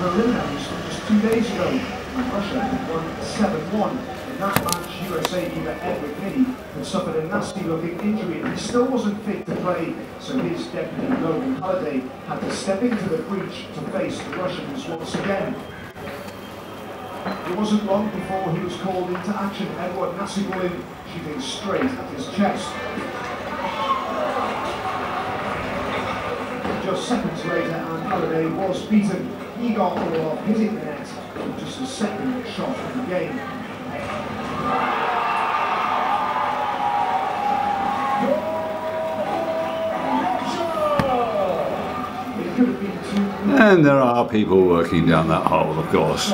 preliminaries from just 2 days ago, and Russia had won 7-1. In that match, USA keeper Edward Kinney had suffered a nasty-looking injury and he still wasn't fit to play, so his deputy Logan Halliday had to step into the breach to face the Russians once again. It wasn't long before he was called into action. Edward Nasibulin shooting straight at his chest. Just seconds later, and Halliday was beaten. Igor Orlov hitting the net with just a second shot of the game. And there are people working down that hole, of course.